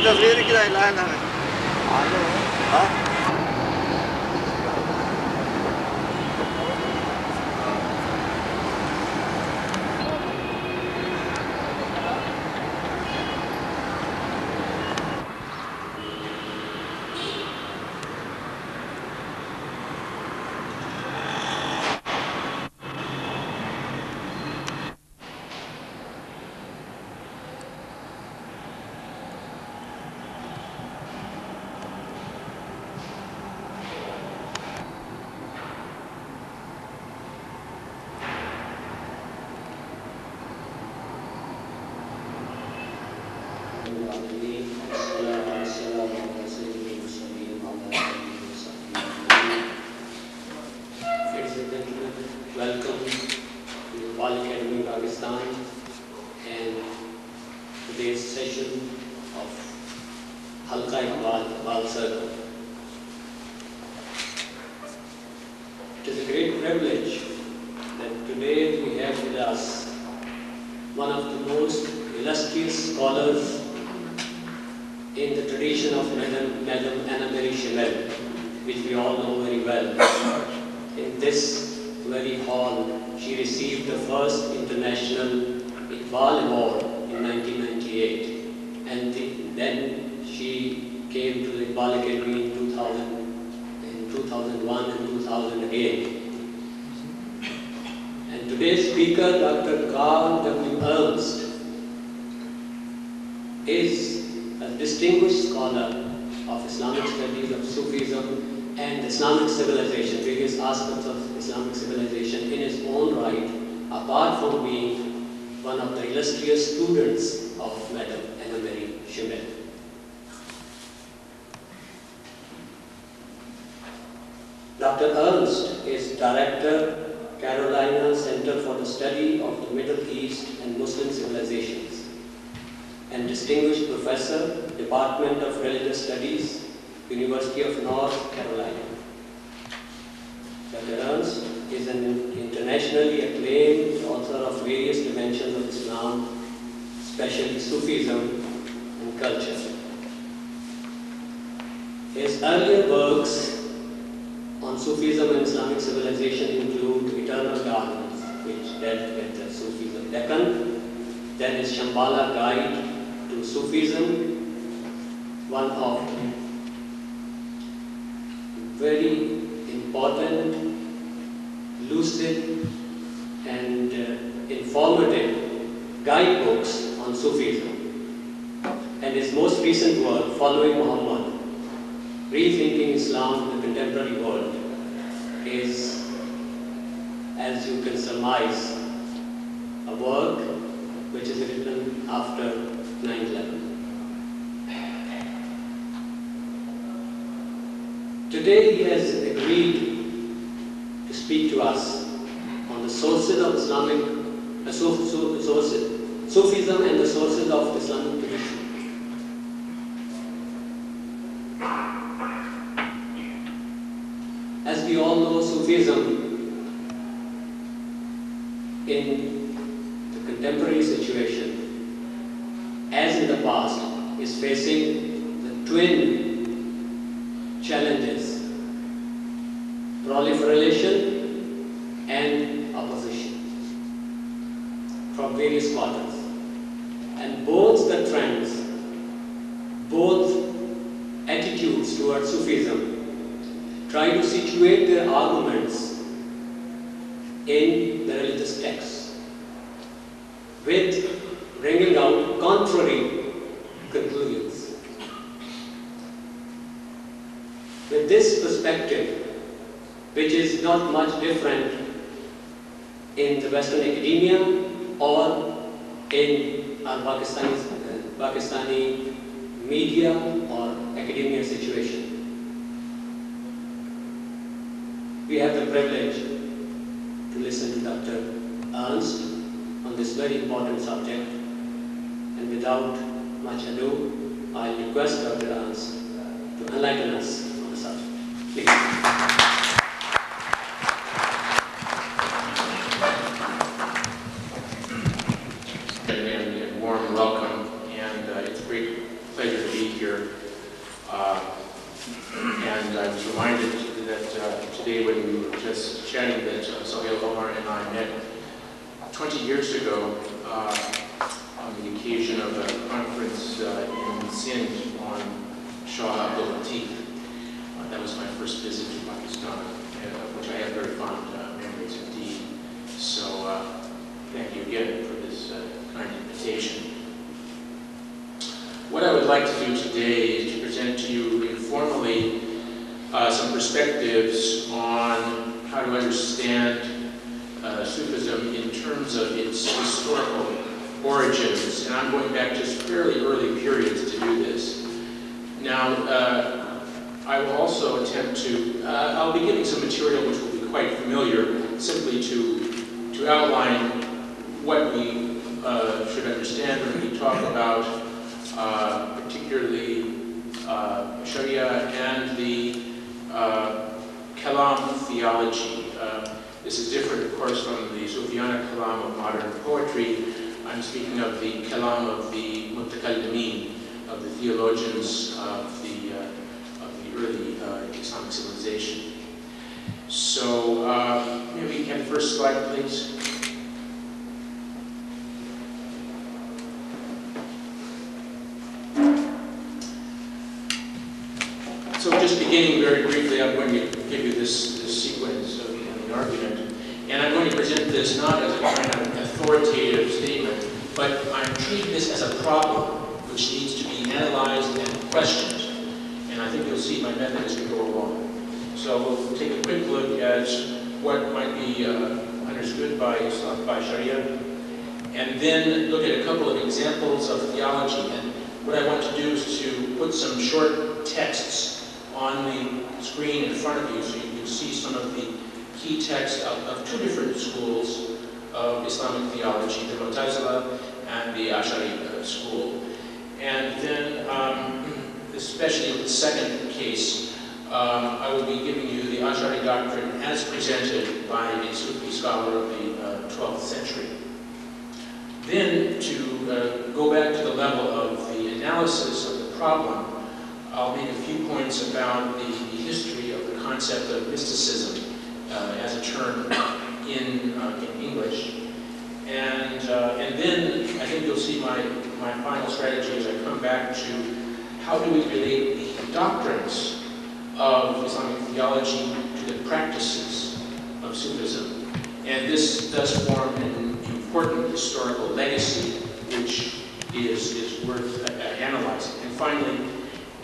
تصويري كده الآن ها Welcome to Iqbal Academy, Pakistan, and today's session of Halqa-i-Iqbal Circle. It is a great privilege that today we have with us one of the most illustrious scholars in the tradition of Madam Anna Mary Schimmel, which we all know very well. In this very hall, she received the first International Iqbal Award in 1998, and then she came to the Iqbal Academy in 2001 and 2008. And today's speaker, Dr. Carl W. Ernst, is a distinguished scholar of Islamic studies, of Sufism, and Islamic civilization, various aspects of Islamic civilization in his own right, apart from being one of the illustrious students of Madam Anna Mary Schimmel. Dr. Ernst is Director, Carolina Center for the Study of the Middle East and Muslim Civilizations, and Distinguished Professor, Department of Religious Studies, University of North Carolina. Dr. Ernst is an internationally acclaimed author of various dimensions of Islam, especially Sufism and culture. His earlier works on Sufism and Islamic civilization include Eternal Gardens, which dealt with the Sufism Deccan, then his Shambhala Guide to Sufism, one of very important, lucid and informative guidebooks on Sufism. And his most recent work, Following Muhammad, Rethinking Islam in the Contemporary World, is, as you can surmise, a work which is written after 9/11. Today he has agreed to speak to us on the sources of Sufism and the sources of Islamic tradition. As we all know, Sufism in the contemporary situation, as in the past, is facing the twin challenges: proliferation and opposition from various quarters. And both the trends, both attitudes towards Sufism try to situate their arguments in the religious texts with bringing out contrary conclusions. With this perspective, which is not much different in the Western academia or in our Pakistani media or academia situation, we have the privilege to listen to Dr. Ernst on this very important subject. And without much ado, I request Dr. Ernst to enlighten us on the subject. Please. And warm welcome, and it's a great pleasure to be here here. And I was reminded that today when we were just chatting that Sohail Omar and I met 20 years ago on the occasion of a conference in Sindh on Shah Abdul Latif. That was my first visit to Pakistan, which I have very fond memories indeed. So thank you again for this kind invitation. What I would like to do today is to present to you informally some perspectives on how to understand Sufism in terms of its historical origins. And I'm going back to fairly early periods to do this. Now, I will also attempt to, I'll be giving some material which will be quite familiar, simply to outline what we should understand when we talk about particularly Sharia and the Kalam theology. This is different, of course, from the Sufiana Kalam of modern poetry. I'm speaking of the Kalam of the Mutakallimin, of the theologians of the early Islamic civilization. So, maybe we can have the first slide, please. So just beginning very briefly, I'm going to give you this sequence of the argument. And I'm going to present this not as a kind of authoritative statement, but I'm treating this as a problem which needs to be analyzed and questioned. And I think you'll see my method as we go along. So we'll take a quick look at what might be understood by Sharia, and then look at a couple of examples of theology. And what I want to do is to put some short texts on the screen in front of you so you can see some of the key texts of two different schools of Islamic theology, the Mu'tazila and the Ash'ari school. And then, especially with the second case, I will be giving you the Ash'ari doctrine as presented by a Sufi scholar of the 12th century. Then, to go back to the level of the analysis of the problem, I'll make a few points about the history of the concept of mysticism as a term in English. And then I think you'll see my final strategy as I come back to how do we relate the doctrines of Islamic theology to the practices of Sufism. And this does form an important historical legacy which is worth analyzing. And finally,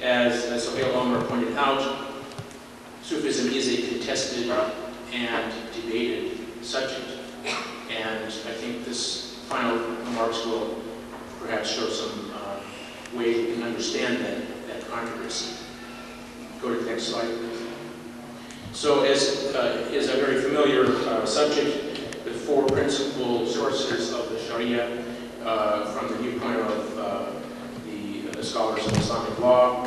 as Sohail Omar pointed out, Sufism is a contested and debated subject. And I think this final remarks will perhaps show some ways we can understand that controversy. Go to the next slide, please. So as is a very familiar subject, the four principal sources of the Sharia from the viewpoint of the scholars of Islamic law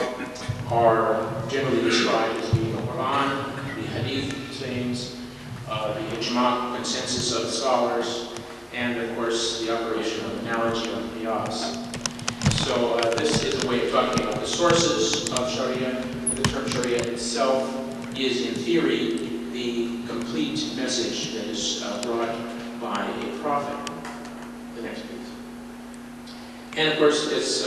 are generally described as being the Quran, the Hadith sayings, the Ijma, consensus of scholars, and of course the operation of analogy of qiyas. So this is a way of talking about the sources of Sharia. The term Sharia itself is in theory the complete message that is brought by a prophet. The next please. And of course, as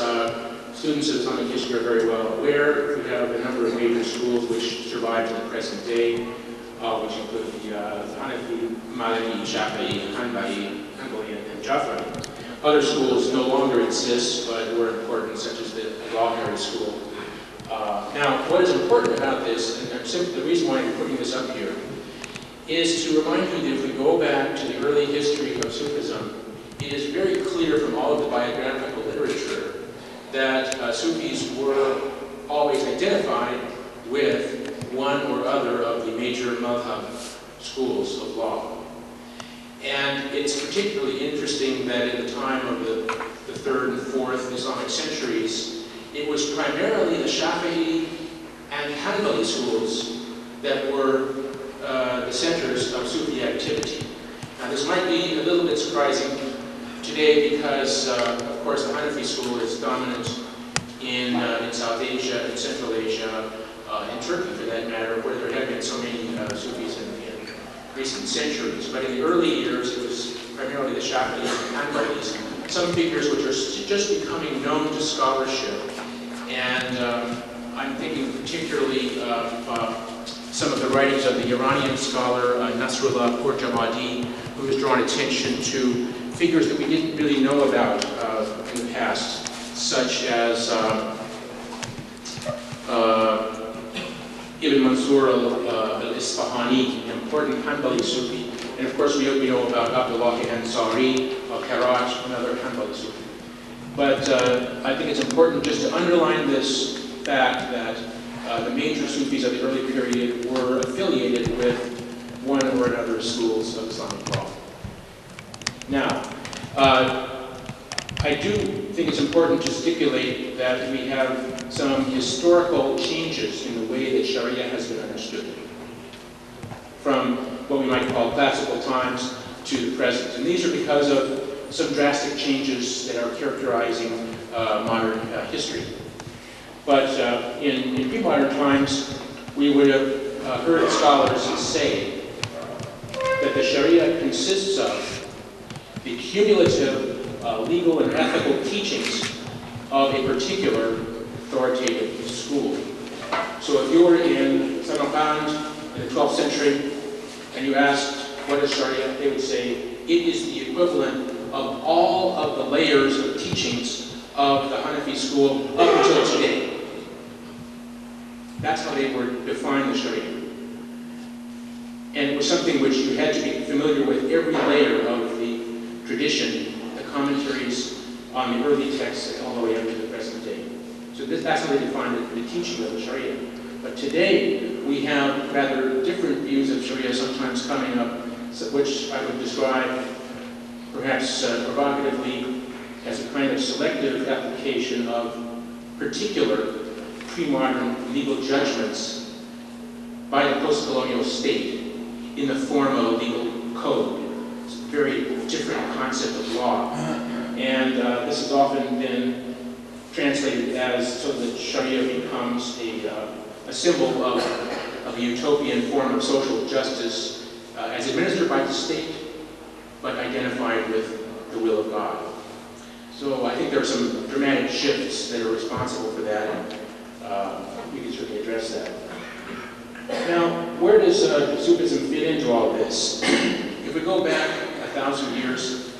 students of Islamic history are very well aware, we have a number of major schools which survive to the present day, which include the Hanafi, Maliki, Shafi'i, Hanbali, and Jafari. Other schools no longer exist, but were important, such as the Lawhari school. Now, what is important about this, and simply the reason why I'm putting this up here, is to remind you that if we go back to the early history of Sufism, it is very clear from all of the biographical literature that Sufis were always identified with one or other of the major madhab schools of law. And it's particularly interesting that in the time of the 3rd and 4th Islamic centuries, it was primarily the Shafi'i and Hanbali schools that were the centers of Sufi activity. Now this might be a little bit surprising today because, of course, the Hanafi school is dominant in South Asia, in Central Asia, in Turkey for that matter, where there have been so many Sufis in recent centuries. But in the early years, it was primarily the Shafi'is and Hanbalis, some figures which are just becoming known to scholarship. And I'm thinking particularly of some of the writings of the Iranian scholar Nasrullah Khorjabadi, who has drawn attention to figures that we didn't really know about in the past, such as Ibn Mansur al-Isfahani, an important Hanbali Sufi. And of course, we know about Abdullah Ansari, al-Karaj, another Hanbali Sufi. But I think it's important just to underline this fact that the major Sufis of the early period were affiliated with one or another schools of Islamic law. Now, I do think it's important to stipulate that we have some historical changes in the way that Sharia has been understood, from what we might call classical times to the present. And these are because of some drastic changes that are characterizing modern history. But in pre-modern times, we would have heard scholars say that the Sharia consists of the cumulative legal and ethical teachings of a particular authoritative school. So if you were in Samarkand in the 12th century and you asked, what is Sharia? They would say, it is the equivalent of all of the layers of teachings of the Hanafi school up until today. That's how they would define the Sharia. And it was something which you had to be familiar with every layer of the tradition, the commentaries on the early texts, all the way up to the present day. So that's how they defined the teaching of the Sharia. But today, we have rather different views of Sharia sometimes coming up, which I would describe, perhaps provocatively, as a kind of selective application of particular pre-modern legal judgments by the post-colonial state in the form of a legal code. It's a very different concept of law. And this has often been translated as so that Sharia becomes a symbol of a utopian form of social justice as administered by the state, but identified with the will of God. So I think there are some dramatic shifts that are responsible for that, and we can certainly address that. Now, where does Sufism fit into all this? If we go back 1,000 years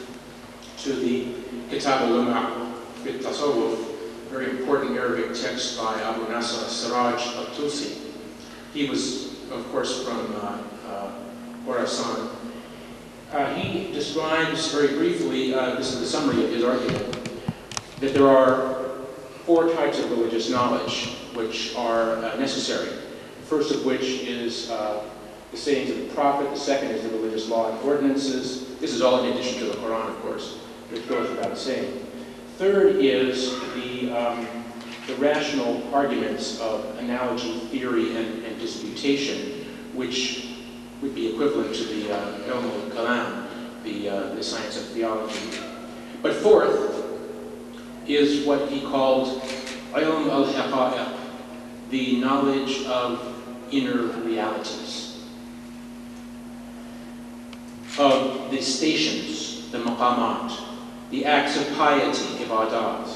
to the Kitab al-Lum'a fi Tasawwuf, a very important Arabic text by Abu Nasr al-Siraj al-Tusi. He was, of course, from Khorasan. He describes very briefly, this is the summary of his argument, that there are 4 types of religious knowledge which are necessary. The first of which is the sayings of the Prophet. The second is the religious law and ordinances. This is all in addition to the Quran, of course, which goes without saying. Third is the rational arguments of analogy, theory, and disputation, which would be equivalent to the Ilm al-Kalam, the science of theology. But fourth is what he called Ilm al-Haqa'iq, the knowledge of inner realities, of the stations, the maqamat, the acts of piety, ibadat,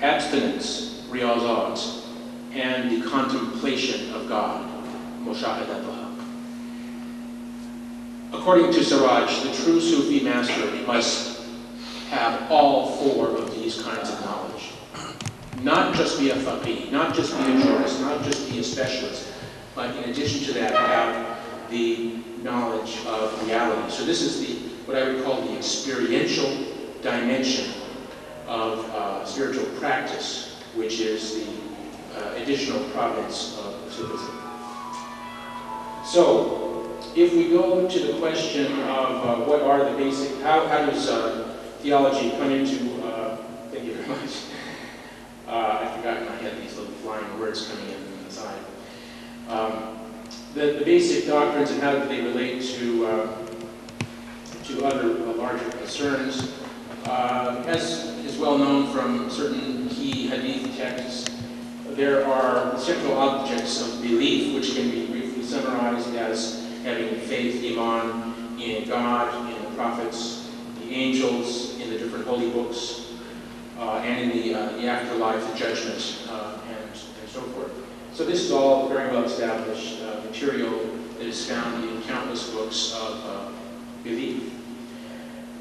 abstinence, riyazat, and the contemplation of God, mushahadat al-haq. According to Siraj, the true Sufi master must have all 4 of these kinds of knowledge. Not just be a faqih, not just be a jurist, not just be a specialist, but in addition to that, have the knowledge of reality. So this is what I would call the experiential dimension of spiritual practice, which is the additional province of Sufism. So, if we go to the question of what are the basic, how does theology come into, thank you very much. I forgot I had these little flying words coming in on the side. The basic doctrines and how do they relate to other larger concerns, as is well known from certain key hadith texts there are central objects of belief, which can be briefly summarized as having faith, iman, in God, in the prophets, the angels, in the different holy books, and in the afterlife, the judgment, and so forth. So this is all very well established material that is found in countless books of belief.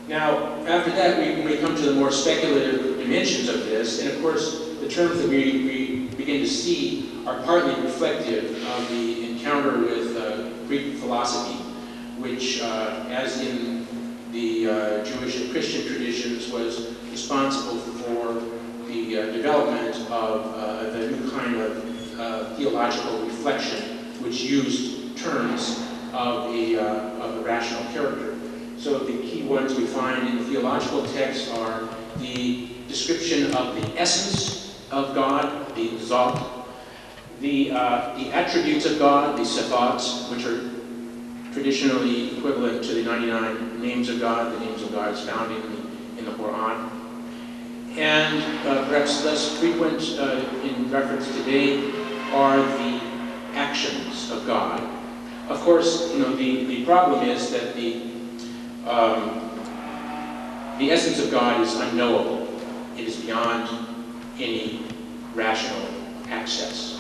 Now, after that, we come to the more speculative dimensions of this, and of course, the terms that we begin to see are partly reflective of the encounter with Greek philosophy, which, as in the Jewish and Christian traditions, was responsible for the development of the new kind of theological reflection, which used terms of a rational character. So the key ones we find in the theological text are the description of the essence of God, the zot, the attributes of God, the sifat, which are traditionally equivalent to the 99 names of God. The names of God is found in the Quran. And perhaps less frequent in reference today are the actions of God. Of course, the problem is that the essence of God is unknowable. It is beyond any rational access.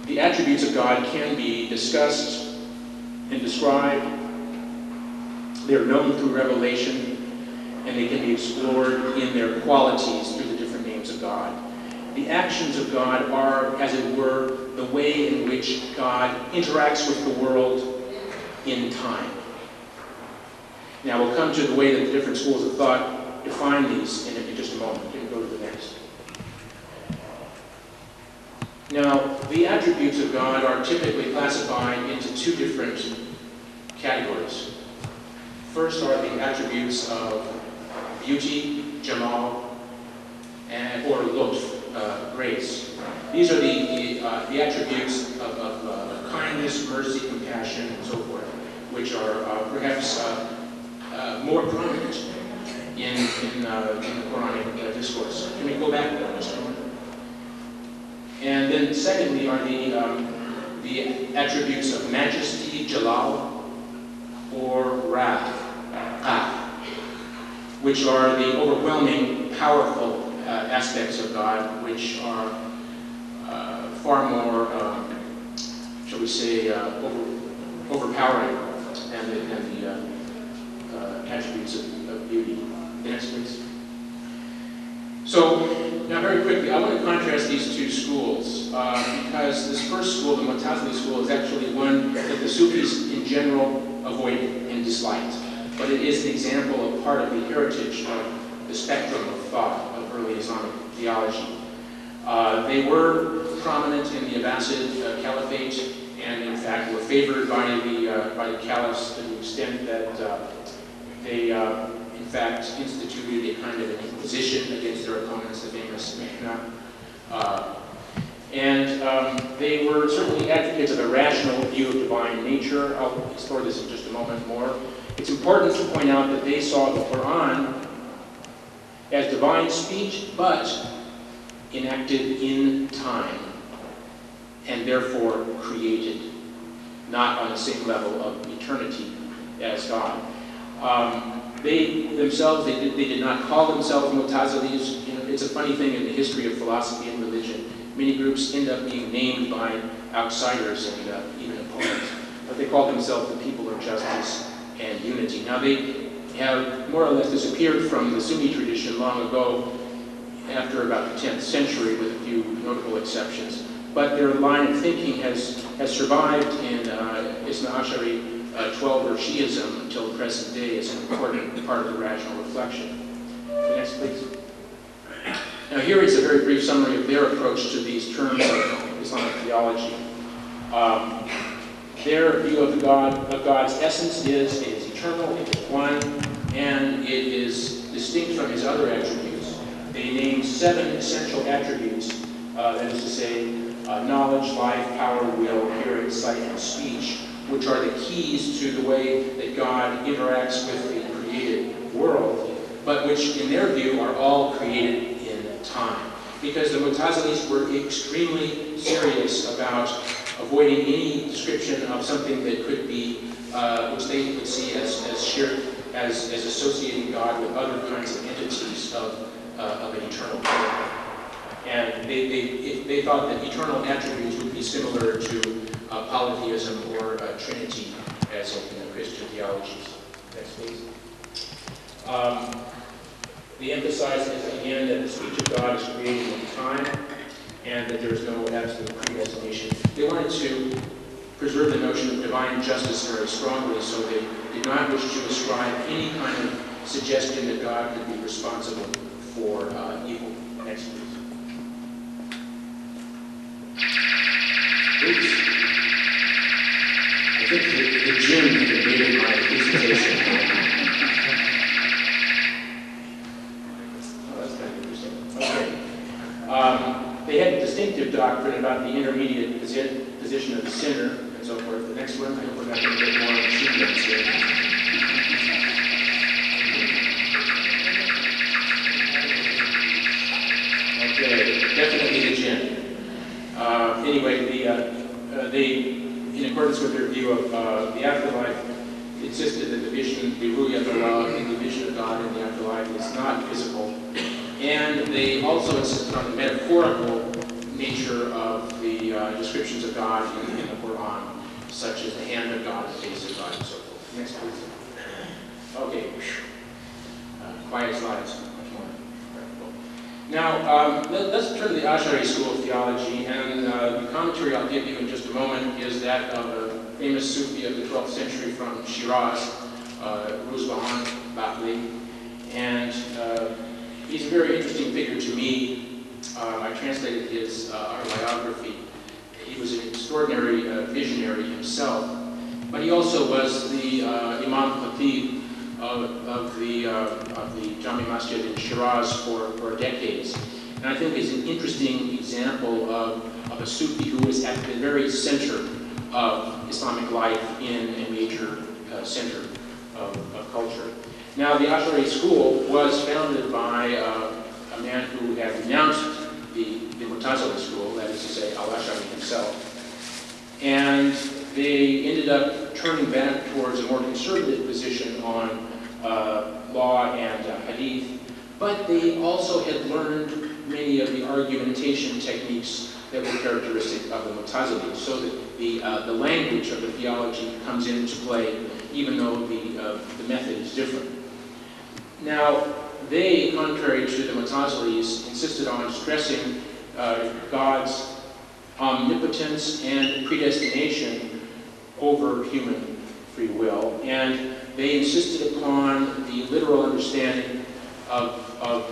The attributes of God can be discussed and described. They are known through revelation, and they can be explored in their qualities through the different names of God. The actions of God are, as it were, the way in which God interacts with the world in time. Now we'll come to the way that the different schools of thought define these in just a moment. You can go to the next. Now, the attributes of God are typically classified into two different categories. First are the attributes of beauty, jamal, or lutf, grace. These are the attributes of kindness, mercy, compassion, and so forth, which are perhaps more prominent in the Quranic discourse. Can we go back there just a moment? And then secondly are the attributes of majesty, jalal, or wrath, which are the overwhelming, powerful aspects of God, which are far more, shall we say, overpowering than the attributes of beauty. The next, please. So, now very quickly, I want to contrast these two schools because this first school, the Mu'tazili school, is actually one that the Sufis in general avoided and disliked. But it is an example of part of the heritage of the spectrum of thought of early Islamic theology. They were prominent in the Abbasid Caliphate, and in fact were favored by the caliphs to the extent that they in fact instituted a kind of an inquisition against their opponents, the famous Mihna. They were certainly advocates of a rational view of divine nature. I'll explore this in just a moment more. It's important to point out that they saw the Quran as divine speech, but enacted in time, and therefore created, not on the same level of eternity as God. They themselves, they did not call themselves Mu'tazilis. It's a funny thing in the history of philosophy and religion. Many groups end up being named by outsiders and even opponents. But they call themselves the people of justice and unity. Now they have more or less disappeared from the Sunni tradition long ago, after about the 10th century, with a few notable exceptions. But their line of thinking has survived in Isna Ashari 12-er Shi'ism until the present day as an important part of the rational reflection. The next, please. Now here is a very brief summary of their approach to these terms of Islamic theology. Their view of God's essence is it is eternal, it is one, and it is distinct from his other attributes. They name 7 essential attributes, that is to say, knowledge, life, power, will, hearing, sight, and speech, which are the keys to the way that God interacts with the created world, but which, in their view, are all created in time. because the Mu'tazilis were extremely serious about avoiding any description of something that could be, which they would see as shirk, as associating God with other kinds of entities of an eternal character. And they thought that eternal attributes would be similar to polytheism or Trinity, as in Christian theologies. Next, please. They emphasized again that the speech of God is created in time, and that there is no absolute predestination. They wanted to preserve the notion of divine justice very strongly, so they did not wish to ascribe any kind of suggestion that God could be responsible for evil. Next, please. Oops. I think the gym invaded my presentation. Oh, that's kind of interesting. Okay. They had a distinctive doctrine about the intermediate position of the sinner and so forth. The next one, I hope we're not going to get more machine guns here. Okay, definitely the jinn. Anyway, they, in accordance with their view of the afterlife, insisted that the vision, the ru'ya of Allah, the vision of God in the afterlife is not physical. And they also insisted on the metaphorical nature of the descriptions of God in the Quran, such as the hand of God, the face of God, and so forth. Next, please. Okay. Quiet slides. Much more practical. Now, let's turn to the Ash'ari school of theology, and the commentary I'll give you in just a moment is that of a famous Sufi of the 12th century from Shiraz, Rusbahan Bakli, and he's a very interesting figure to me. I translated his autobiography. He was an extraordinary visionary himself, but he also was the Imam Khatib of the Jami Masjid in Shiraz for decades. And I think is an interesting example of a Sufi who was at the very center of Islamic life in a major center of culture. Now, the Ash'ari school was founded by a man who had renounced the Mu'tazili school, that is to say, al-Ash'ari himself. And they ended up turning back towards a more conservative position on law and hadith, but they also had learned many of the argumentation techniques that were characteristic of the Mu'tazili, so that the language of the theology comes into play, even though the method is different. Now, they, contrary to the Mu'tazilis, insisted on stressing God's omnipotence and predestination over human free will, and they insisted upon the literal understanding of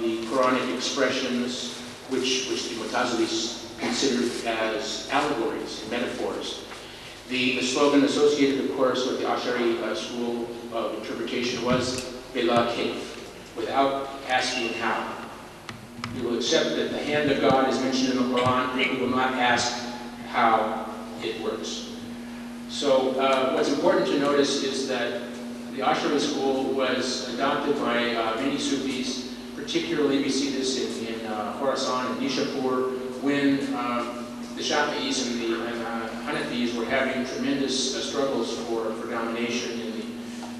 the Quranic expressions, which the Mu'tazilis considered as allegories, metaphors. The slogan associated, of course, with the Ash'ari school of interpretation was Bila Kayf, without asking how. We will accept that the hand of God is mentioned in the Quran, but we will not ask how it works. So what's important to notice is that the Ash'ari school was adopted by many Sufis. Particularly, we see this in Khorasan and Nishapur, when the Shafi'is and the Hanafis were having tremendous struggles for domination in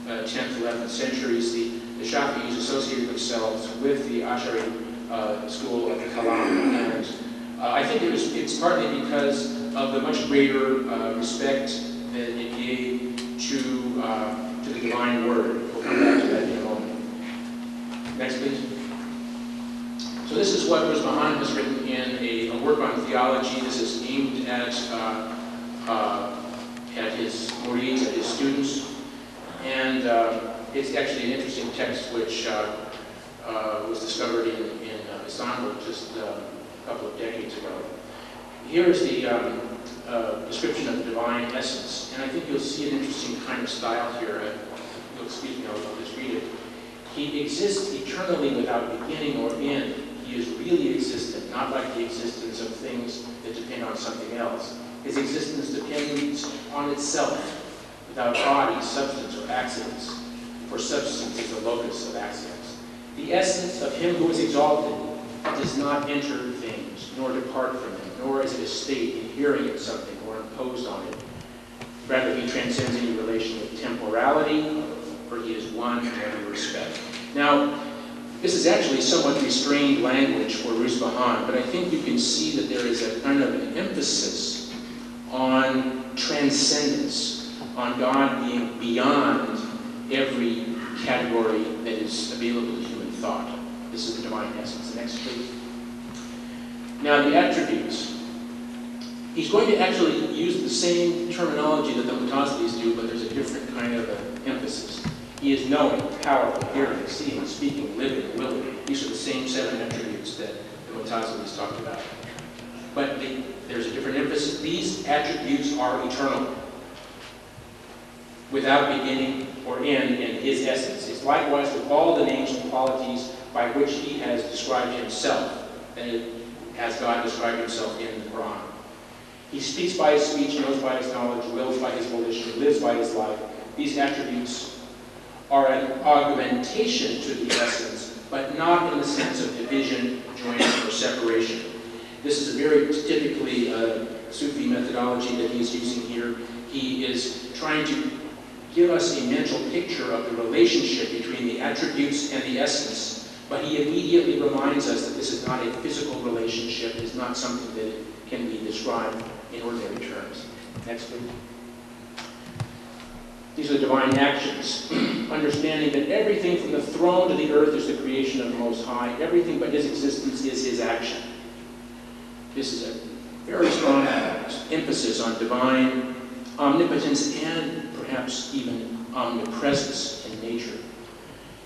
the 10th, 11th centuries. The Shafi'is associated themselves with the Ash'ari school of the Kalam, and I think it's partly because of the much greater respect that it gave to the divine word. We'll come back to that in a moment. Next, please. So this is what Rusbahan has written in a work on theology. This is aimed at his murids, at his students, and it's actually an interesting text which was discovered in Istanbul just a couple of decades ago. Here is the description of the divine essence, and I think you'll see an interesting kind of style here. You'll excuse me, I'll just read it. He exists eternally without beginning or end. He is really existent, not like the existence of things that depend on something else. His existence depends on itself, without body, substance, or accidents, for substance is the locus of accidents. The essence of him who is exalted does not enter things, nor depart from them, nor is it a state inhering in something or imposed on it. Rather, he transcends any relation with temporality, for he is one in every respect. Now, this is actually somewhat restrained language for Rusbahan, but I think you can see that there is a kind of an emphasis on transcendence, on God being beyond every category that is available to human thought. This is the divine essence. Next, please. Now, the attributes. He's going to actually use the same terminology that the Mutazilis do, but there's a different kind of emphasis. He is knowing, powerful, hearing, seeing, speaking, living, willing. These are the same 7 attributes that the Mutazilis talked about. But there's a different emphasis. These attributes are eternal, without beginning or end in his essence. It's likewise with all the names and qualities by which he has described himself, and as God described himself in the Quran. He speaks by his speech, knows by his knowledge, wills by his volition, lives by his life. These attributes are an augmentation to the essence, but not in the sense of division, joining, or separation. This is a very typically Sufi methodology that he's using here. He is trying to give us a mental picture of the relationship between the attributes and the essence, but he immediately reminds us that this is not a physical relationship. It is not something that can be described in ordinary terms. Next, please. These are the divine actions. Understanding that everything from the throne to the earth is the creation of the Most High. Everything but his existence is his action. This is a very strong emphasis on divine omnipotence and perhaps even omnipresence in nature.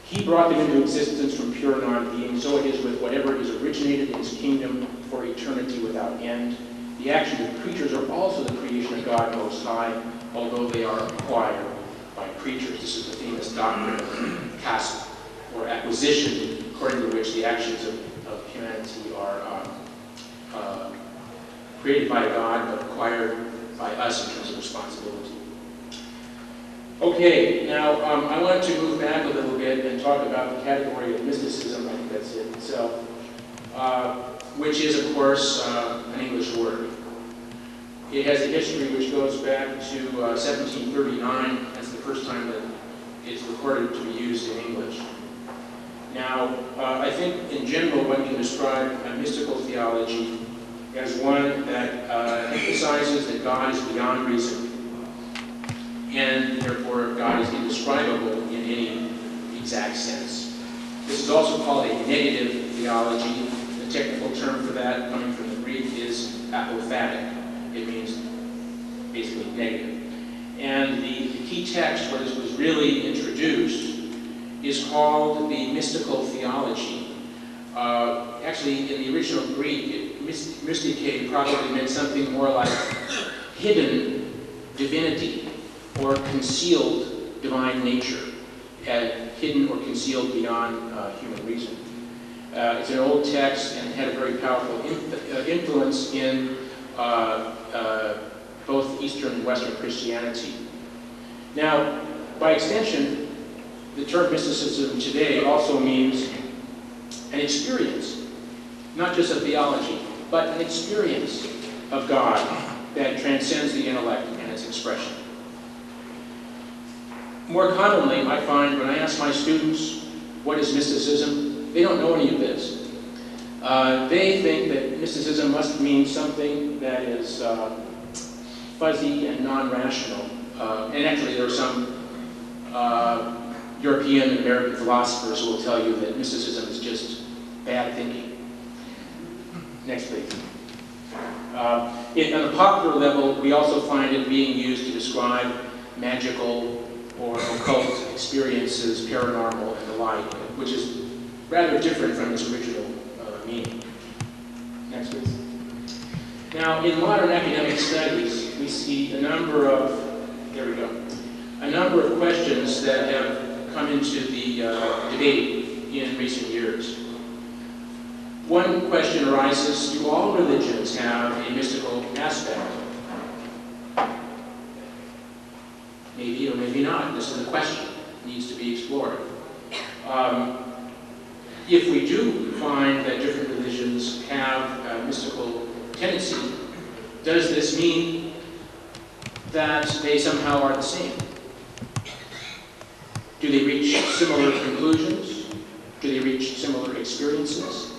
He brought them into existence from pure non-being. So it is with whatever is originated in his kingdom for eternity without end. The actions of creatures are also the creation of God Most High, although they are acquired by creatures. This is the famous doctrine of kasb, or acquisition, according to which the actions of humanity are created by God, but acquired by us in terms of responsibility. Okay, now I want to move back a little bit and talk about the category of mysticism. I think that's it itself, which is, of course, an English word. It has a history which goes back to 1739. That's the first time that it's recorded to be used in English. Now, I think in general one can describe a mystical theology as one that emphasizes that God is beyond reason, and therefore God is indescribable in any exact sense. This is also called a negative theology. The technical term for that, coming from the Greek, is apophatic. It means basically negative. And the key text where this was really introduced is called the mystical theology. Actually, in the original Greek, mystike probably meant something more like hidden divinity or concealed divine nature, hidden or concealed beyond human reason. It's an old text and had a very powerful influence in both Eastern and Western Christianity. Now, by extension, the term mysticism today also means an experience, not just a theology, but an experience of God that transcends the intellect and its expression. More commonly, I find when I ask my students, what is mysticism? They don't know any of this. They think that mysticism must mean something that is fuzzy and non-rational. And actually, there are some European and American philosophers who will tell you that mysticism is just bad thinking. Next, please. On a popular level, we also find it being used to describe magical or occult experiences, paranormal, and the like, which is rather different from its original meaning. Next, please. Now, in modern academic studies, we see a number of questions that have come into the debate in recent years. One question arises, do all religions have a mystical aspect? Maybe or maybe not. This is a question that needs to be explored. If we do find that different religions religions have a mystical tendency, does this mean that they somehow are the same? Do they reach similar conclusions? Do they reach similar experiences?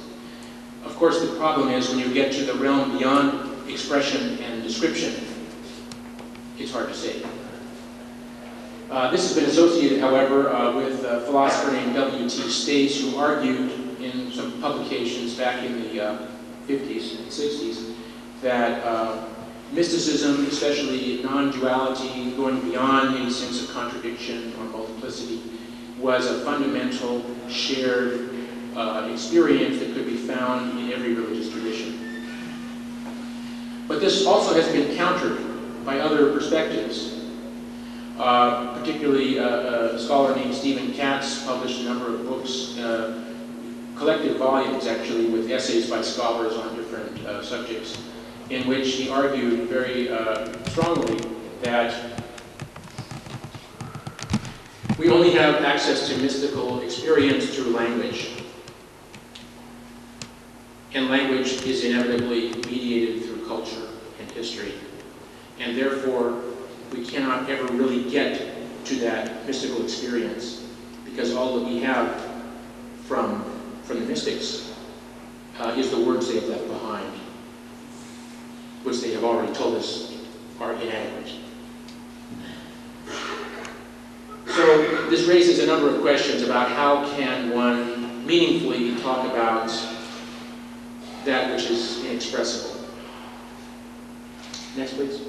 Of course, the problem is when you get to the realm beyond expression and description, it's hard to say. This has been associated, however, with a philosopher named W.T. Stace, who argued in some publications back in the 50s and 60s that mysticism, especially non-duality, going beyond any sense of contradiction or multiplicity, was a fundamental shared experience that could be found in every religious tradition. But this also has been countered by other perspectives. Particularly a scholar named Stephen Katz published a number of books, collected volumes actually, with essays by scholars on different subjects, in which he argued very strongly that we only have access to mystical experience through language. And language is inevitably mediated through culture and history. And therefore, we cannot ever really get to that mystical experience, because all that we have from the mystics is the words they have left behind, which they have already told us are inadequate. So this raises a number of questions about how can one meaningfully talk about that which is inexpressible. Next, please.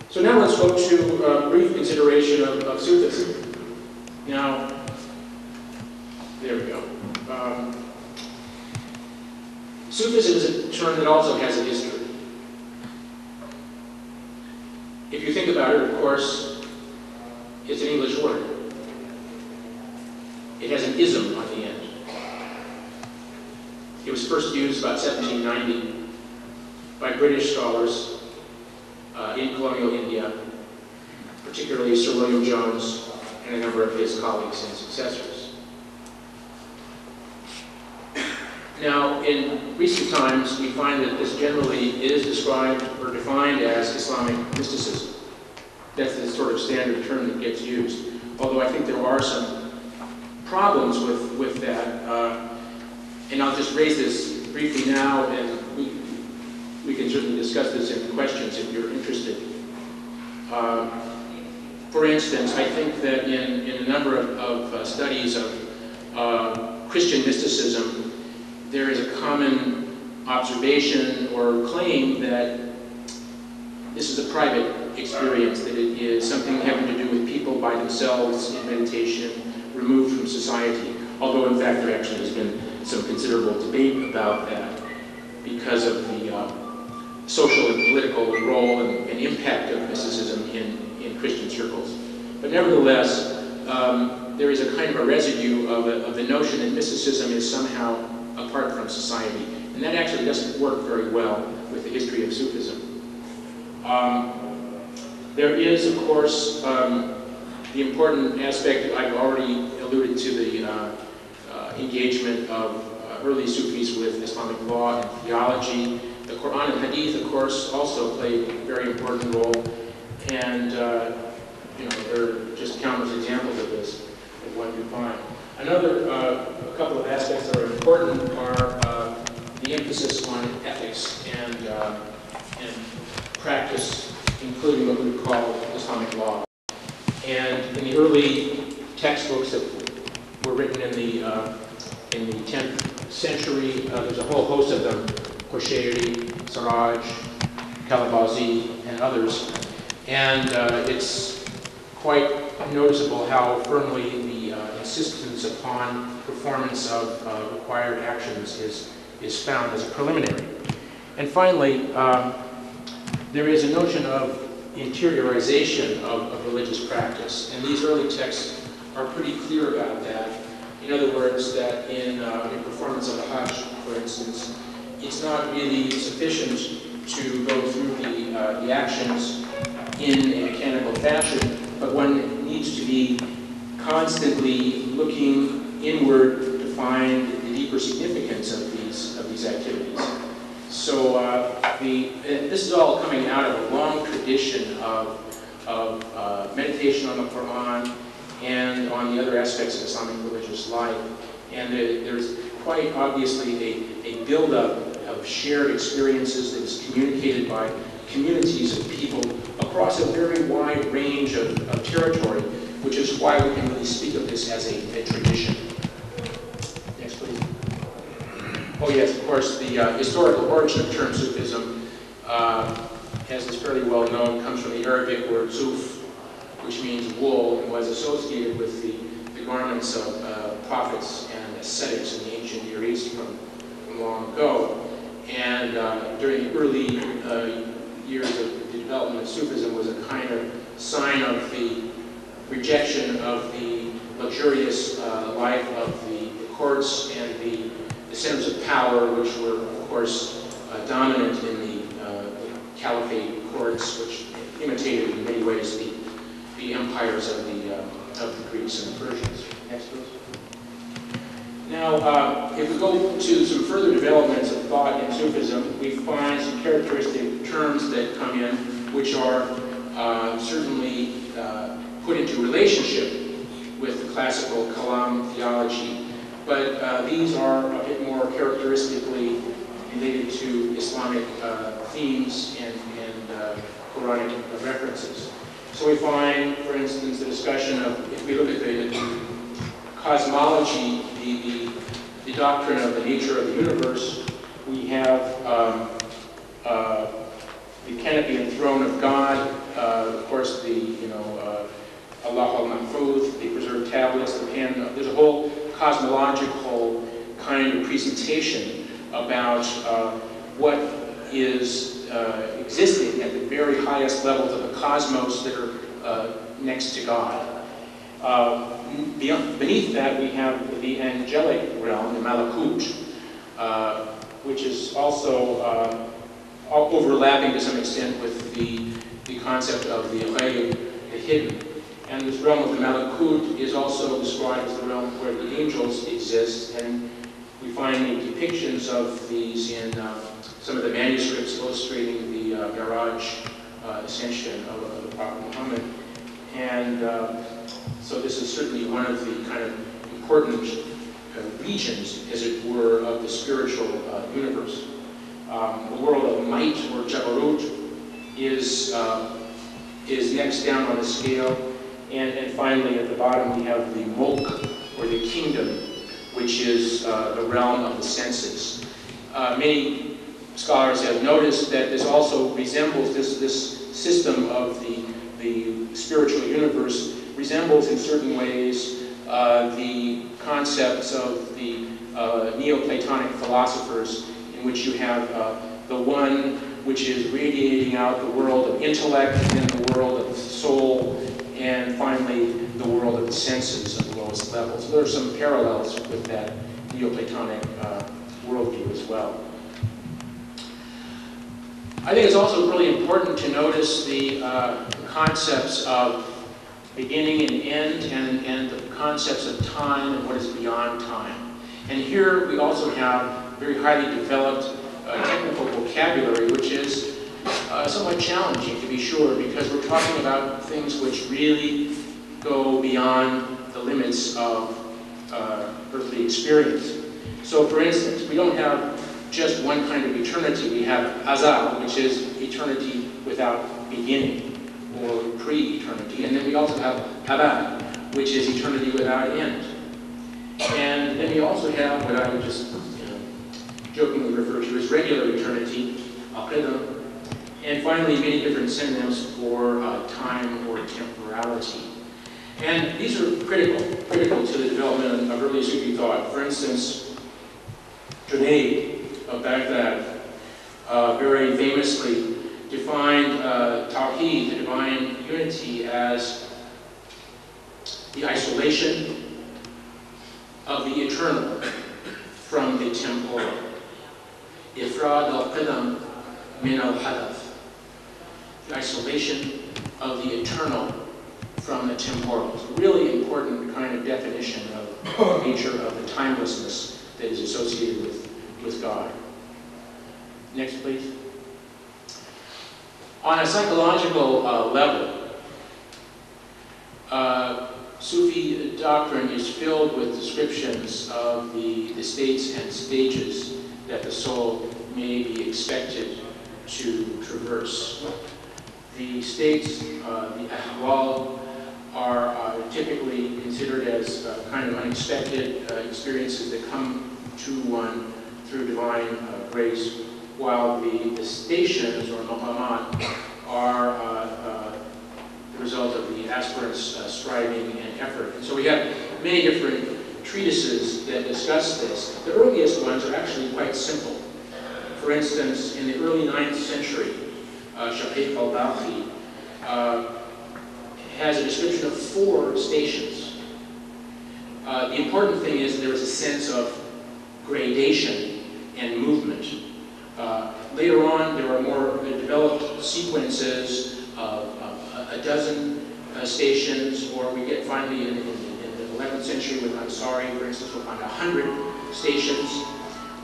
So now let's go to a brief consideration of Sufism. Now, there we go. Sufism is a term that also has a history. If you think about it, of course, it's an English word. It has an ism on the end. It was first used about 1790 by British scholars in colonial India, particularly Sir William Jones and a number of his colleagues and successors. Now, in recent times, we find that this generally is described or defined as Islamic mysticism. That's the sort of standard term that gets used, although I think there are some problems with that. And I'll just raise this briefly now, and we can certainly discuss this in questions if you're interested. For instance, I think that in a number of studies of Christian mysticism, there is a common observation or claim that this is a private experience, that it is something having to do with people by themselves in meditation, removed from society, although in fact there actually has been some considerable debate about that because of the social and political role and impact of mysticism in Christian circles. But nevertheless, there is a kind of a residue of the notion that mysticism is somehow apart from society. And that actually doesn't work very well with the history of Sufism. There is, of course, the important aspect, I've already alluded to, the engagement of early Sufis with Islamic law and theology. The Quran and Hadith, of course, also played a very important role. And there are just countless examples of this that one can find. Another a couple of aspects that are important are the emphasis on ethics and practice, including what we would call Islamic law. And in the early textbooks that were written in the 10th century, there's a whole host of them: Qushayri, Siraj, Kalabazi, and others. And it's quite noticeable how firmly the insistence upon performance of required actions is found as a preliminary. And finally, there is a notion of interiorization of religious practice, and these early texts are pretty clear about that. In other words, that in performance of the Hajj, for instance, it's not really sufficient to go through the actions in a mechanical fashion, but one needs to be constantly looking inward to find the deeper deeper significance of these activities. So this is all coming out of a long tradition of meditation on the Quran and on the other aspects of Islamic religious life. And there's quite obviously a buildup of shared experiences that is communicated by communities of people across a very wide range of territory, which is why we can really speak of this as a tradition. Next, please. Oh yes, of course, the historical origin of the term Sufism, as is fairly well known, comes from the Arabic word suf, which means wool, and was associated with the garments of prophets and ascetics in the ancient Near East from long ago. And during the early years of the development of Sufism was a kind of sign of the rejection of the luxurious life of the courts and the centers of power, which were, of course, dominant in the caliphate courts, which imitated in many ways the empires of the Greeks and the Persians. Next, please. Now, if we go to some further developments of thought in Sufism, we find some characteristic terms that come in, which are certainly put into relationship with the classical Kalam theology, but these are a bit more characteristically related to Islamic themes and Quranic references. So we find, for instance, the discussion of, if we look at the cosmology, the doctrine of the nature of the universe, we have the canopy and throne of God, of course, Allah al-Mahfuz, the preserved tablets, the pen. There's a whole cosmological kind of presentation about what is existing at the very highest levels of the cosmos that are next to God. Beneath that, we have the angelic realm, the Malakut, which is also overlapping to some extent with the concept of the Ghaib, the hidden. And this realm of the Malakut is also described as the realm where the angels exist, and we find the depictions of these in some of the manuscripts illustrating the Miraj ascension of the Prophet Muhammad. And so this is certainly one of the kind of important regions, as it were, of the spiritual universe. The world of might, or Jabarut, is next down on the scale. And finally, at the bottom, we have the Mulk, or the kingdom, which is the realm of the senses. Many scholars have noticed that this also resembles, this system of the spiritual universe resembles in certain ways the concepts of the Neoplatonic philosophers, in which you have the one which is radiating out the world of intellect, and then the world of the soul, and finally the world of the senses at the lowest level. So there are some parallels with that Neoplatonic worldview as well. I think it's also really important to notice the concepts of beginning and end, and the concepts of time and what is beyond time. And here we also have very highly developed technical vocabulary, which is somewhat challenging, to be sure, because we're talking about things which really go beyond the limits of earthly experience. So, for instance, we don't have just one kind of eternity. We have azal, which is eternity without beginning, or pre-eternity. And then we also have abad, which is eternity without end. And then we also have what I would just jokingly refer to as regular eternity, al-qidam, and finally many different synonyms for time or temporality. And these are critical to the development of early Sufi thought. For instance, Junayd of Baghdad very famously defined Tawheed, the divine unity, as the isolation of the eternal from the temporal. Ifrad al-qidam min al-hadath. The isolation of the eternal from the temporal. It's a really important kind of definition of the nature of the timelessness that is associated with God. Next, please. On a psychological level, Sufi doctrine is filled with descriptions of the states and stages that the soul may be expected to traverse. The states, the ahwal, are typically considered as kind of unexpected experiences that come to one through divine grace, while the stations, or maqamat, are the result of the aspirant's striving and effort. And so we have many different treatises that discuss this. The earliest ones are actually quite simple. For instance, in the early 9th century, Shaqiq al-Balkhi has a description of 4 stations. The important thing is there is a sense of gradation and movement. Later on, there are more developed sequences of a dozen stations, or we get finally in the 11th century with Ansari, for instance, we'll find 100 stations.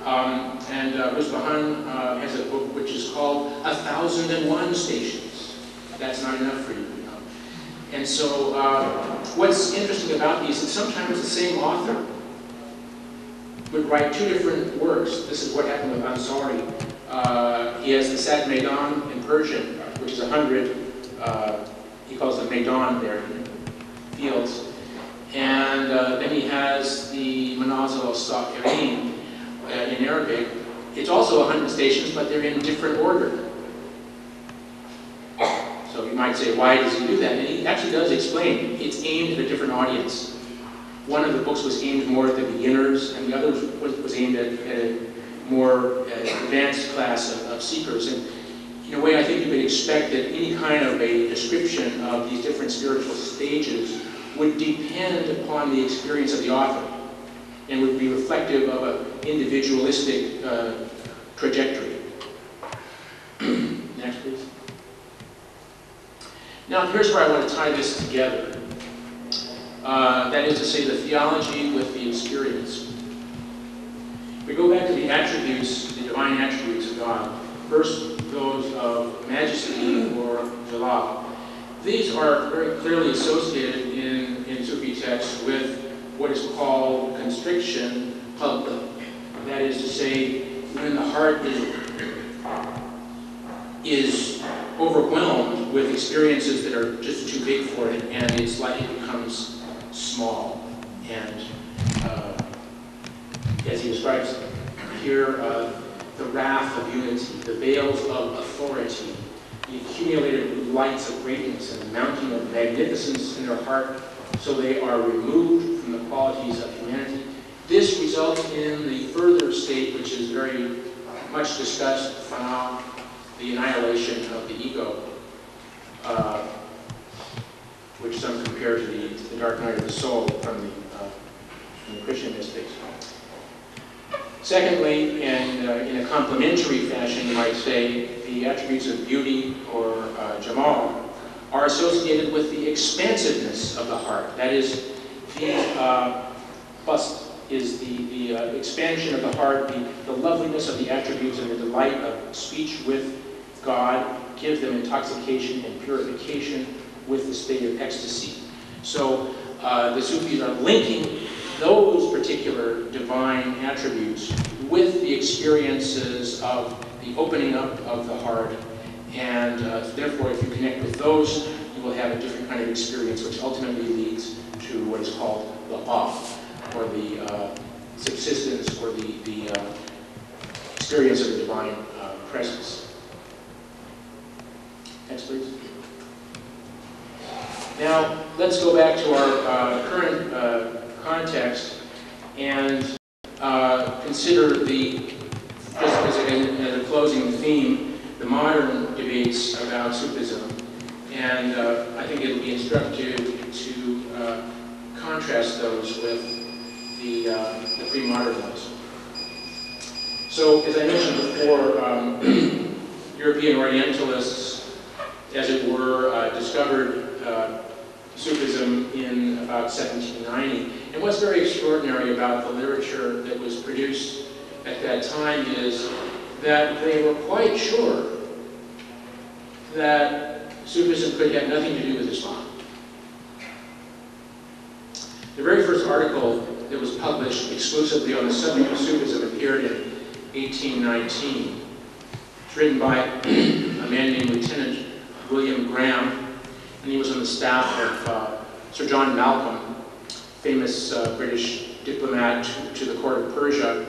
And Rusbahan has a book which is called 1001 Stations. That's not enough for you. And so what's interesting about these is sometimes the same author would write 2 different works. This is what happened with Ansari. He has the Sat Maidan in Persian, which is 100. He calls them Maidan there, fields. And then he has the Manazil al-Saqirin in Arabic. It's also 100 stations, but they're in different order. So you might say, why does he do that? And he actually does explain. It's aimed at a different audience. One of the books was aimed more at the beginners, and the other was aimed at a more advanced class of seekers. And in a way, I think you could expect that any kind of a description of these different spiritual stages would depend upon the experience of the author and would be reflective of an individualistic trajectory. Next, please. Now, here's where I want to tie this together. That is to say, the theology with the experience. We go back to the attributes, the divine attributes of God. First, those of majesty or jalal. These are very clearly associated in Sufi texts with what is called constriction, halqa. That is to say, when the heart is overwhelmed with experiences that are just too big for it, and its light becomes small. And as he describes here, the wrath of unity, the veils of authority, the accumulated lights of greatness, and the mounting of magnificence in their heart, so they are removed from the qualities of humanity. This results in the further state, which is very much discussed, fana, the annihilation of the ego, which some compare to the dark night of the soul from the Christian mystics. Secondly, and in a complementary fashion, you might say, the attributes of beauty or jamal are associated with the expansiveness of the heart. That is, the bust is the expansion of the heart, the loveliness of the attributes and the delight of speech with God gives them intoxication and purification with the state of ecstasy. So the Sufis are linking those particular divine attributes with the experiences of the opening up of the heart, and therefore if you connect with those, you will have a different kind of experience, which ultimately leads to what is called the off, or the subsistence, or the experience of the divine presence. Next, please. Now, let's go back to our current context and consider just as a closing theme, the modern debates about Sufism. And I think it will be instructive to contrast those with the pre-modern ones. So, as I mentioned before, European Orientalists, as it were, discovered Sufism in about 1790, And what's very extraordinary about the literature that was produced at that time is that they were quite sure that Sufism could have nothing to do with Islam. The very first article that was published exclusively on the subject of Sufism appeared in 1819. It's written by a man named Lieutenant William Graham, and he was on the staff of Sir John Malcolm, famous British diplomat to the court of Persia,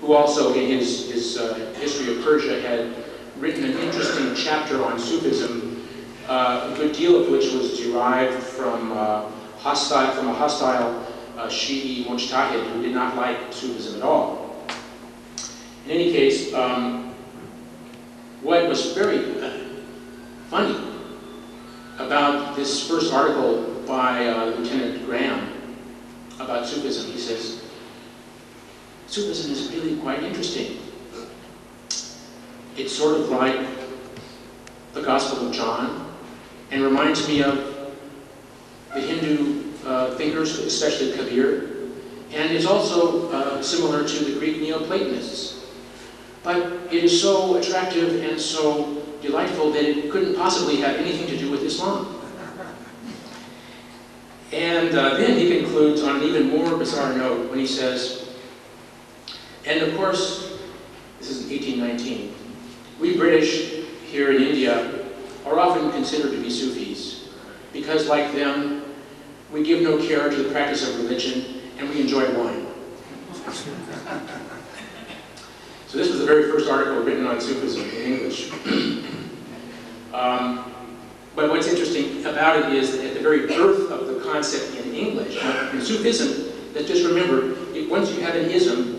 who also in his history of Persia had written an interesting chapter on Sufism, a good deal of which was derived from a hostile Shi'i mujtahid who did not like Sufism at all. In any case, what was very funny about this first article by Lieutenant Graham about Sufism, he says, Sufism is really quite interesting. It's sort of like the Gospel of John and reminds me of the Hindu thinkers, especially Kabir, and it's also similar to the Greek Neoplatonists. But it is so attractive and so delightful that it couldn't possibly have anything to do with Islam. And then he concludes on an even more bizarre note when he says, and of course, this is in 1819, we British here in India are often considered to be Sufis because, like them, we give no care to the practice of religion and we enjoy wine. So this was the very first article written on Sufism in English. But what's interesting about it is that at the very birth of the concept in English, in Sufism, let's just remember, once you have an ism,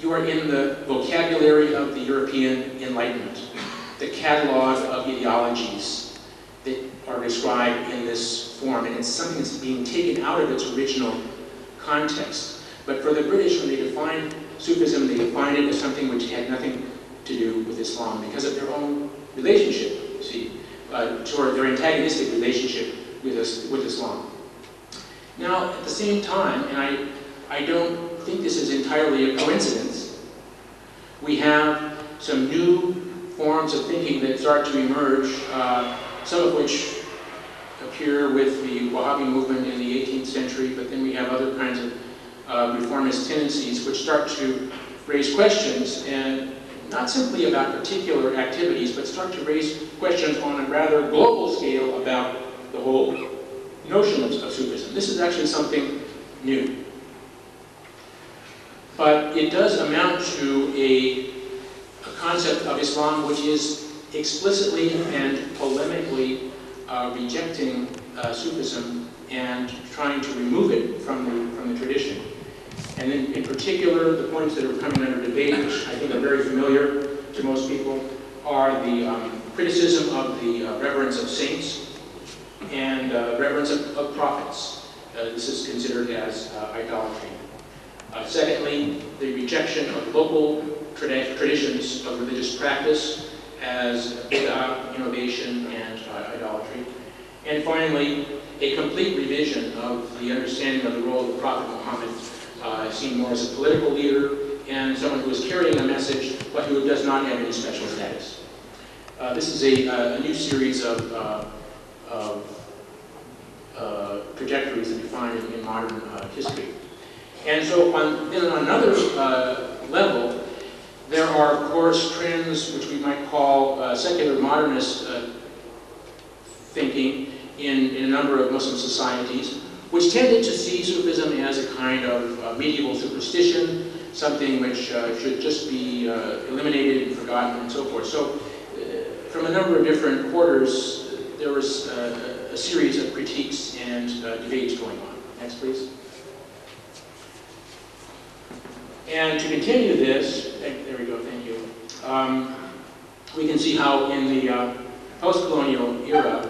you are in the vocabulary of the European Enlightenment, the catalog of ideologies that are described in this form, and it's something that's being taken out of its original context. But for the British, when they defined Sufism, they defined it as something which had nothing to do with Islam because of their own relationship, you see, toward their antagonistic relationship with Islam. Now, at the same time, and I don't think this is entirely a coincidence, we have some new forms of thinking that start to emerge, some of which appear with the Wahhabi movement in the 18th century, but then we have other kinds of reformist tendencies which start to raise questions, and not simply about particular activities, but start to raise questions on a rather global scale about the whole notion of Sufism. This is actually something new. But it does amount to a concept of Islam which is explicitly and polemically rejecting Sufism and trying to remove it from the tradition. And in particular, the points that are coming under debate, which I think are very familiar to most people, are the criticism of the reverence of saints and reverence of prophets. This is considered as idolatry. Secondly, the rejection of local traditions of religious practice as bid'ah, innovation, and idolatry. And finally, a complete revision of the understanding of the role of the Prophet Muhammad, seen more as a political leader and someone who is carrying a message, but who does not have any special status. This is a new series of trajectories that we find in modern history. And so on another level, there are, of course, trends which we might call secular modernist thinking in a number of Muslim societies, which tended to see Sufism as a kind of medieval superstition, something which should just be eliminated and forgotten and so forth. So from a number of different quarters, there was a series of critiques and debates going on. Next, please. And to continue this, there we go, thank you. We can see how in the post-colonial era,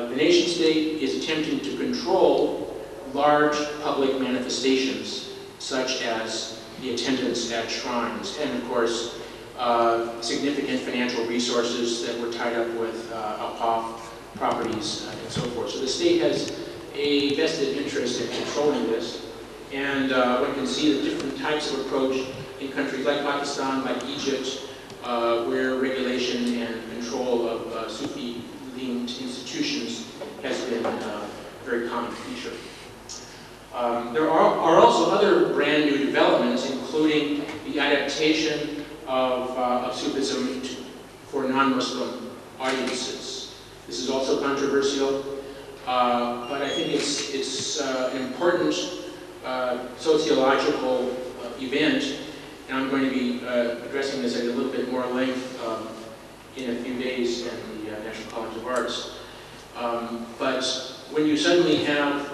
the nation-state is attempting to control large public manifestations, such as the attendance at shrines, and of course, significant financial resources that were tied up with Awqaf properties and so forth. So the state has a vested interest in controlling this. And one can see the different types of approach in countries like Pakistan, like Egypt, where regulation and control of Sufi-linked institutions has been a very common feature. There are also other brand new developments, including the adaptation of Sufism for non-Muslim audiences. This is also controversial, but I think it's an important sociological event, and I'm going to be addressing this at a little bit more length in a few days at the National College of Arts. But when you suddenly have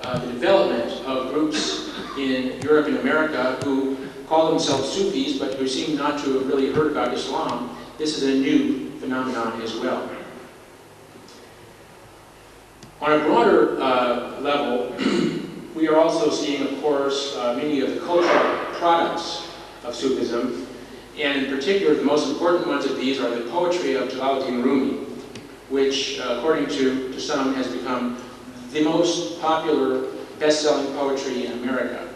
the development of groups in Europe and America who call themselves Sufis, but who seem not to have really heard about Islam, this is a new phenomenon as well. On a broader level, we are also seeing, of course, many of the cultural products of Sufism, and in particular, the most important ones of these are the poetry of Jalaluddin Rumi, which, according to some, has become the most popular best-selling poetry in America.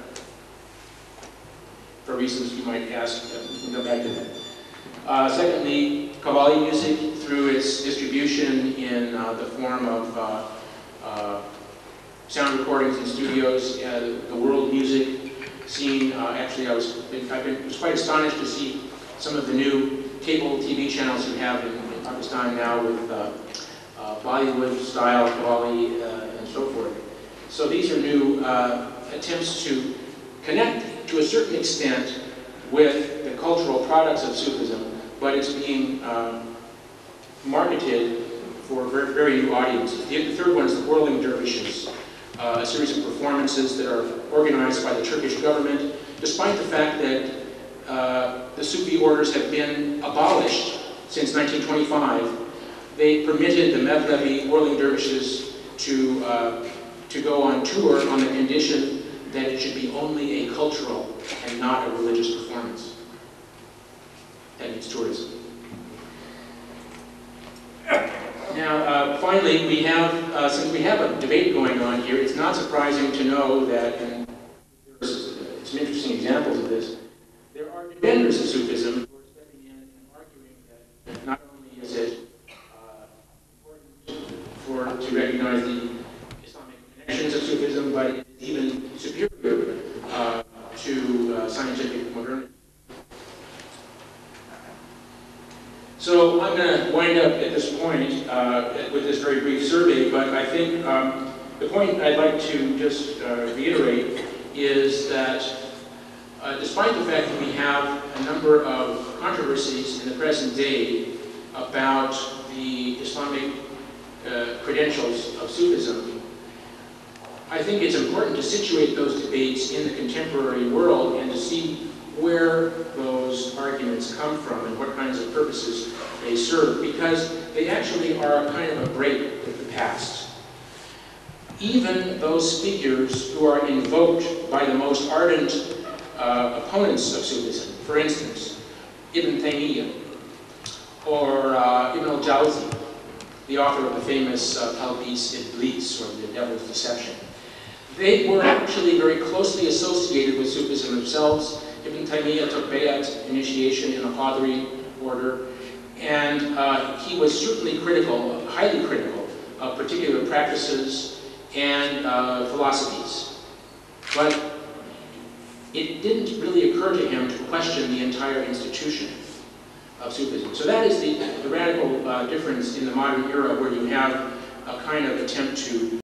For reasons you might ask, we can come back to that. Secondly, Qawwali music, through its distribution in the form of sound recordings in studios, the world music scene. Actually, I was quite astonished to see some of the new cable TV channels you have in Pakistan now with Bollywood-style Qawwali and so forth. So these are new attempts to connect to a certain extent with the cultural products of Sufism, but it's being marketed for very, very new audiences. The third one is the Whirling Dervishes, a series of performances that are organized by the Turkish government, despite the fact that the Sufi orders have been abolished since 1925. They permitted the Mevlevi Whirling Dervishes to go on tour on the condition that it should be only a cultural and not a religious performance. That means tourism. Now, finally, we have, since we have a debate going on here, it's not surprising to know that, and there's some interesting examples of this, there are defenders of Sufism who are stepping in and arguing that not only is it important to recognize the Islamic connections of Sufism, but it is even superior to scientific modernity. So I'm going to wind up at this point with this very brief survey, but I think the point I'd like to just reiterate is that despite the fact that we have a number of controversies in the present day about the Islamic credentials of Sufism, I think it's important to situate those debates in the contemporary world and to see where those arguments come from and what kinds of purposes they serve, because they actually are kind of a break with the past. Even those figures who are invoked by the most ardent opponents of Sufism, for instance, Ibn Taymiyyah, or Ibn al-Jawzi, the author of the famous Talbis Iblis, or the Devil's Deception, they were actually very closely associated with Sufism themselves. Ibn Taymiyyah took Bayat initiation in the Qadri order, and he was certainly critical, highly critical, of particular practices and philosophies. But it didn't really occur to him to question the entire institution of Sufism. So that is the radical difference in the modern era, where you have a kind of attempt to